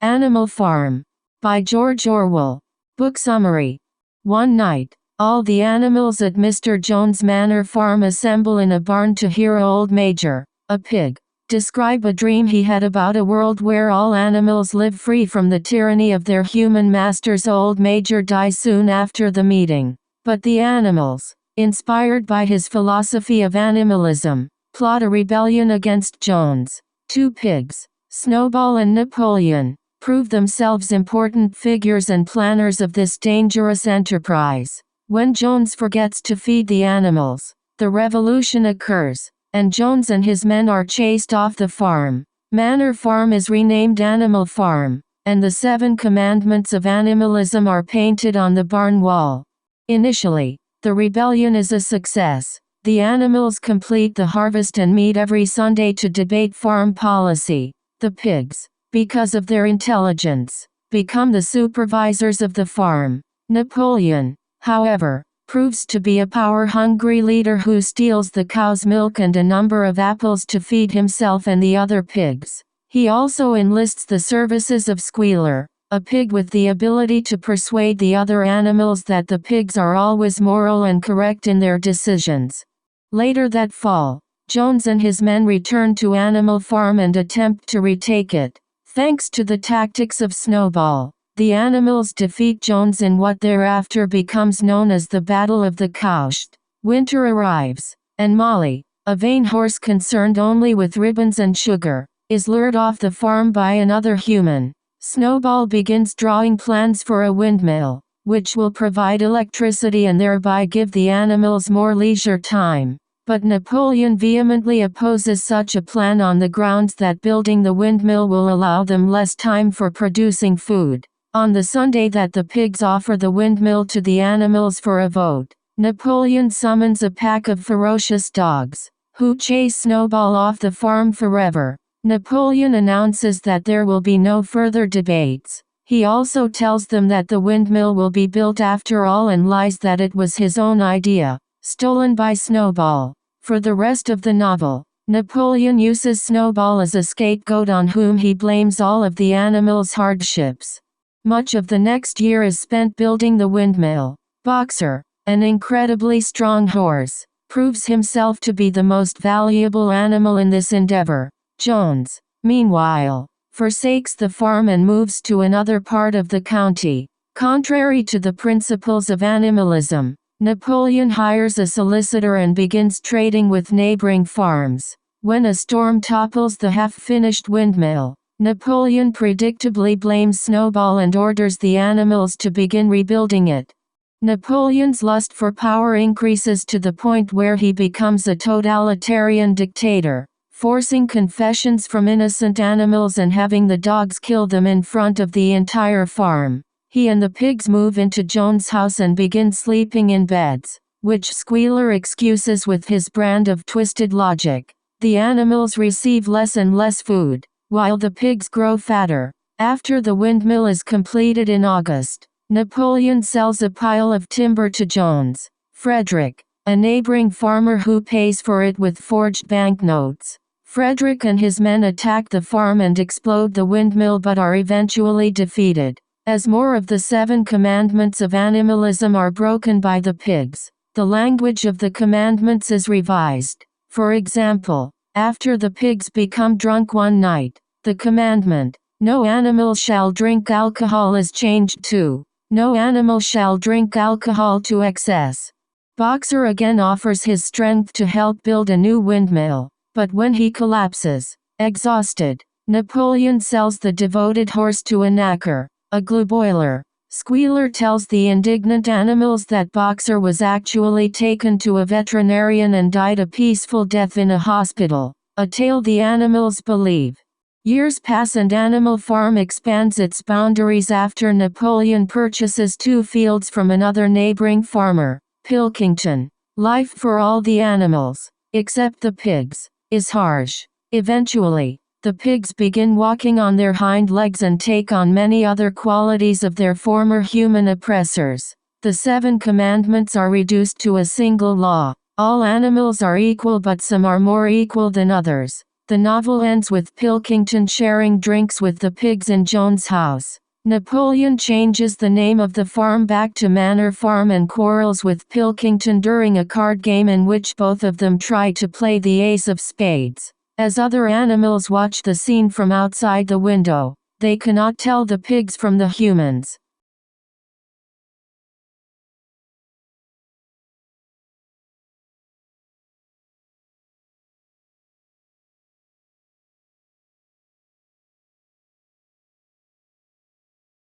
Animal Farm. By George Orwell. Book summary. One night, all the animals at Mr. Jones' Manor Farm assemble in a barn to hear old Major, a pig, describe a dream he had about a world where all animals live free from the tyranny of their human masters. Old Major dies soon after the meeting, but the animals, inspired by his philosophy of animalism, plot a rebellion against Jones. Two pigs, Snowball and Napoleon, prove themselves important figures and planners of this dangerous enterprise. When Jones forgets to feed the animals, the revolution occurs, and Jones and his men are chased off the farm. Manor Farm is renamed Animal Farm, and the 7 commandments of animalism are painted on the barn wall. Initially, the rebellion is a success. The animals complete the harvest and meet every Sunday to debate farm policy. The pigs, because of their intelligence, become the supervisors of the farm. Napoleon, however, proves to be a power-hungry leader who steals the cow's milk and a number of apples to feed himself and the other pigs. He also enlists the services of Squealer, a pig with the ability to persuade the other animals that the pigs are always moral and correct in their decisions. Later that fall, Jones and his men return to Animal Farm and attempt to retake it. Thanks to the tactics of Snowball, the animals defeat Jones in what thereafter becomes known as the Battle of the Cowshed. Winter arrives, and Molly, a vain horse concerned only with ribbons and sugar, is lured off the farm by another human. Snowball begins drawing plans for a windmill, which will provide electricity and thereby give the animals more leisure time. But Napoleon vehemently opposes such a plan on the grounds that building the windmill will allow them less time for producing food. On the Sunday that the pigs offer the windmill to the animals for a vote, Napoleon summons a pack of ferocious dogs, who chase Snowball off the farm forever. Napoleon announces that there will be no further debates. He also tells them that the windmill will be built after all and lies that it was his own idea, stolen by Snowball. For the rest of the novel, Napoleon uses Snowball as a scapegoat on whom he blames all of the animals' hardships. Much of the next year is spent building the windmill. Boxer, an incredibly strong horse, proves himself to be the most valuable animal in this endeavor. Jones, meanwhile, forsakes the farm and moves to another part of the county. Contrary to the principles of animalism, Napoleon hires a solicitor and begins trading with neighboring farms. When a storm topples the half-finished windmill, Napoleon predictably blames Snowball and orders the animals to begin rebuilding it. Napoleon's lust for power increases to the point where he becomes a totalitarian dictator, forcing confessions from innocent animals and having the dogs kill them in front of the entire farm. He and the pigs move into Jones' house and begin sleeping in beds, which Squealer excuses with his brand of twisted logic. The animals receive less and less food, while the pigs grow fatter. After the windmill is completed in August, Napoleon sells a pile of timber to Jones. Frederick, a neighboring farmer who pays for it with forged banknotes. Frederick and his men attack the farm and explode the windmill but are eventually defeated. As more of the 7 commandments of animalism are broken by the pigs, the language of the commandments is revised. For example, after the pigs become drunk one night, the commandment, "No animal shall drink alcohol," is changed to, "No animal shall drink alcohol to excess." Boxer again offers his strength to help build a new windmill, but when he collapses, exhausted, Napoleon sells the devoted horse to a knacker, a glue boiler. Squealer tells the indignant animals that Boxer was actually taken to a veterinarian and died a peaceful death in a hospital, a tale the animals believe. Years pass and Animal Farm expands its boundaries after Napoleon purchases 2 fields from another neighboring farmer, Pilkington. Life for all the animals, except the pigs, is harsh. Eventually, the pigs begin walking on their hind legs and take on many other qualities of their former human oppressors. The 7 commandments are reduced to a single law. All animals are equal, but some are more equal than others. The novel ends with Pilkington sharing drinks with the pigs in Joan's house. Napoleon changes the name of the farm back to Manter Farm and quarrels with Pilkington during a card game in which both of them try to play the ace of spades. As other animals watch the scene from outside the window, they cannot tell the pigs from the humans.